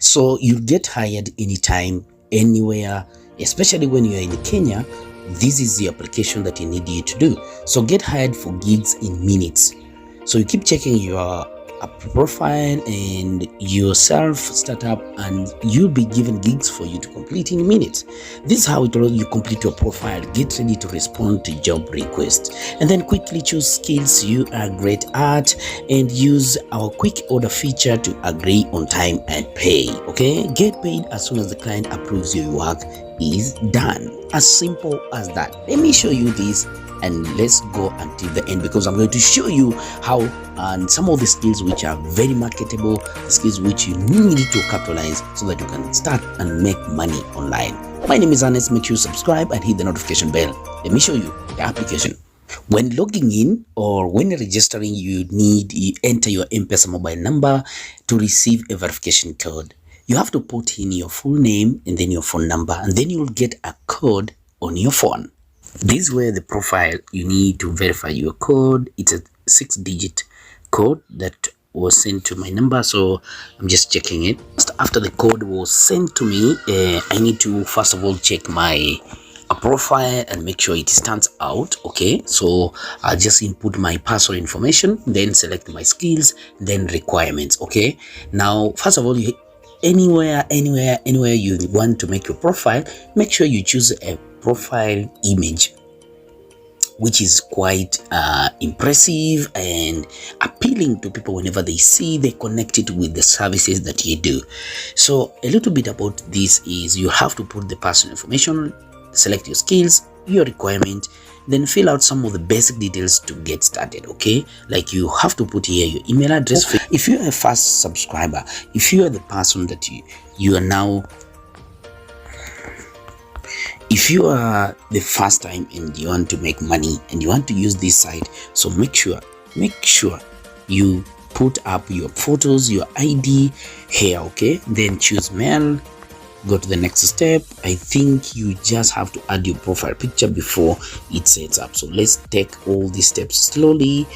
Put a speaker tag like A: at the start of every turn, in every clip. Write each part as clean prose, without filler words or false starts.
A: So you get hired anytime, anywhere, especially when you are in Kenya. This is the application that you need you to do. So get hired for gigs in minutes. So you keep checking your profile and yourself startup, and you'll be given gigs for you to complete in minutes. This is how you complete your profile. Get ready to respond to job requests, and then quickly choose skills you are great at and use our quick order feature to agree on time and pay. Okay, get paid as soon as the client approves your work is done. As simple as that. Let me show you this, and let's go until the end, because I'm going to show you how and some of the skills which are very marketable, the skills which you need to capitalize so that you can start and make money online. My name is Ernest. Make sure you subscribe and hit the notification bell. Let me show you the application. When logging in or when registering, you enter your M-Pesa mobile number to receive a verification code. You have to put in your full name and then your phone number, and then you'll get a code on your phone. This is where the profile, you need to verify your code. It's a 6-digit code that was sent to my number, so I'm just checking it. Just after the code was sent to me, I need to first of all check my profile and make sure it stands out. Okay, so I'll just input my personal information, then select my skills, then requirements. Okay, now first of all, anywhere you want to make your profile, make sure you choose a profile image which is quite impressive and appealing to people. Whenever they see, they connect it with the services that you do. So a little bit about this is you have to put the personal information, select your skills, your requirement, then fill out some of the basic details to get started. Okay, like you have to put here your email address. If you're a first subscriber, if you are the person that you are now, if you are the first time and you want to make money and you want to use this site, so make sure you put up your photos, your ID here. Okay, then choose mail. Go to the next step. I think you just have to add your profile picture before it sets up. So let's take all these steps slowly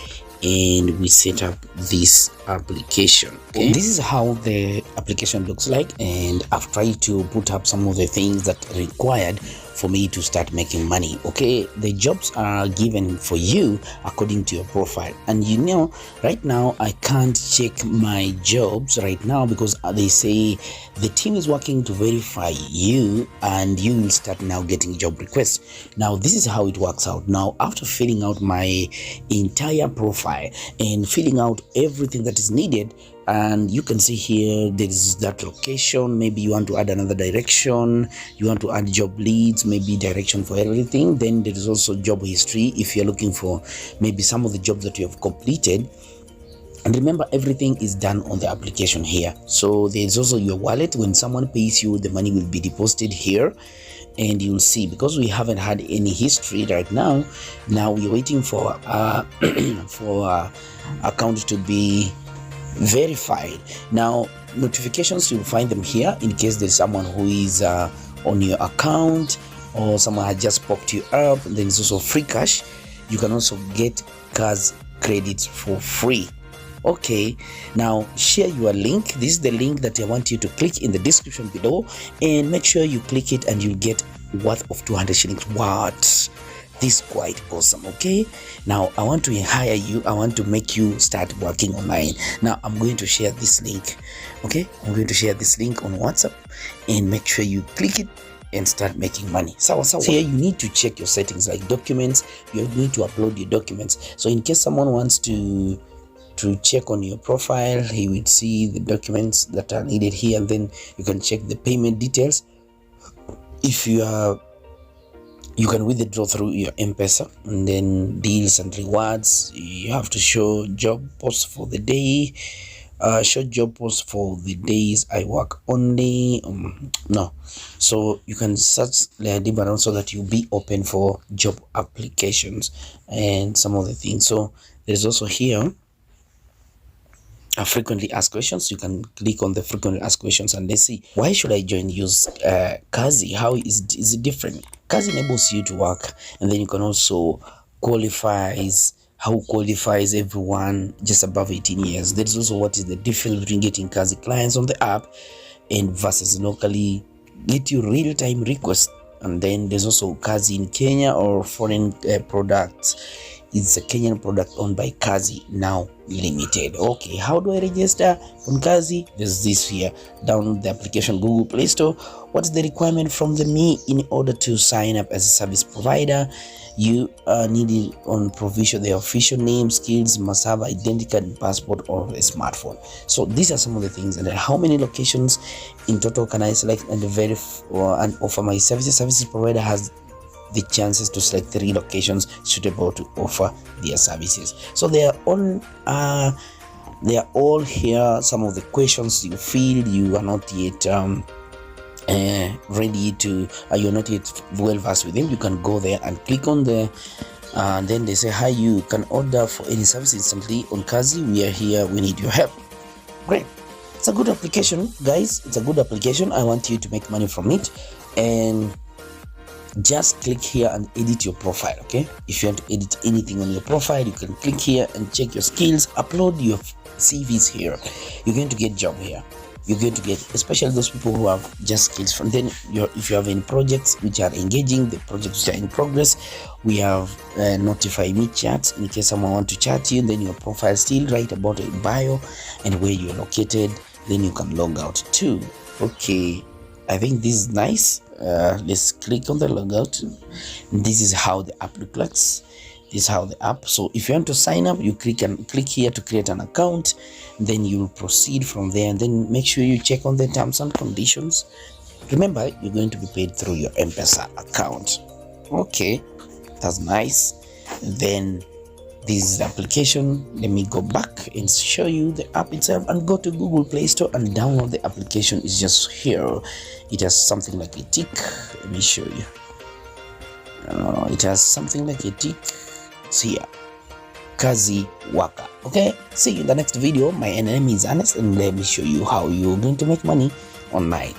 A: and we set up this application. Okay, this is how the application looks like, and I've tried to put up some of the things that are required for me to start making money. Okay, the jobs are given for you according to your profile, and you know, right now I can't check my jobs right now because they say the team is working to verify you and you will start now getting job requests. Now this is how it works out. Now after filling out my entire profile and filling out everything that is needed, and you can see here there is that location, maybe you want to add another direction, you want to add job leads, maybe direction for everything. Then there is also job history if you're looking for maybe some of the jobs that you have completed. And remember, everything is done on the application here. So there's also your wallet. When someone pays you, the money will be deposited here, and you'll see, because we haven't had any history right now, we're waiting for account to be verified. Now notifications, you'll find them here in case there's someone who is on your account or someone had just popped you up. Then there's also free cash. You can also get Kazi credits for free. Okay, now share your link. This is the link that I want you to click in the description below, and make sure you click it and you'll get worth of 200 shillings. What? This is quite awesome. Okay, now I want to hire you. I want to make you start working online. Now I'm going to share this link. Okay, I'm going to share this link on WhatsApp, and make sure you click it and start making money. So here you need to check your settings, like documents. You need to upload your documents. So in case someone wants to check on your profile, he will see the documents that are needed here, and then you can check the payment details. If you can withdraw through your M-Pesa, and then deals and rewards. You have to show job posts for the day, show job posts for the days I work only. No, so you can search Liadiba so that you'll be open for job applications and some of the things. So there's also here frequently asked questions. You can click on the frequently asked questions, and let's see, why should I use Kazi? How is it different? Kazi enables you to work, and then you can also qualifies everyone just above 18 years. That is also what is the difference between getting Kazi clients on the app and versus locally get you real-time requests. And then there's also Kazi in Kenya or foreign products. It's a Kenyan product owned by Kazi Now Limited. Okay, how do I register on Kazi? There's this here. Download the application Google Play Store. What's the requirement from me in order to sign up as a service provider? You need it on provision the official name, skills, must have identity card, passport, or a smartphone. So these are some of the things. And then how many locations in total can I select and verify and offer my services? Services provider has the chances to select 3 locations suitable to offer their services. So they are all here. Some of the questions you feel you are not yet ready to you're not yet well versed with them, you can go there and click on the then they say, hi, you can order for any service instantly on Kazi. We are here, we need your help. Great. It's a good application, guys. It's a good application. I want you to make money from it, and just click here and edit your profile. Okay, if you want to edit anything on your profile, you can click here and check your skills, upload your CVs here. You're going to get job here. You're going to get, especially those people who have just skills from. Then if you have any projects which are engaging, the projects which are in progress, we have notify me chats in case someone want to chat you. Then your profile still write about a bio and where you're located, then you can log out too. Okay, I think this is nice. Let's click on the logout. This is how the app looks like. This is how the app. So if you want to sign up, you click here to create an account. Then you'll proceed from there, and then make sure you check on the terms and conditions. Remember, you're going to be paid through your M-Pesa account. Okay, that's nice. Then this is the application. Let me go back and show you the app itself, and go to Google Play Store and download the application. It's just here. It has something like a tick. Let me show you. It has something like a tick. See ya. Kazi Waka. Okay, see you in the next video. My name is Ernest, and let me show you how you're going to make money online.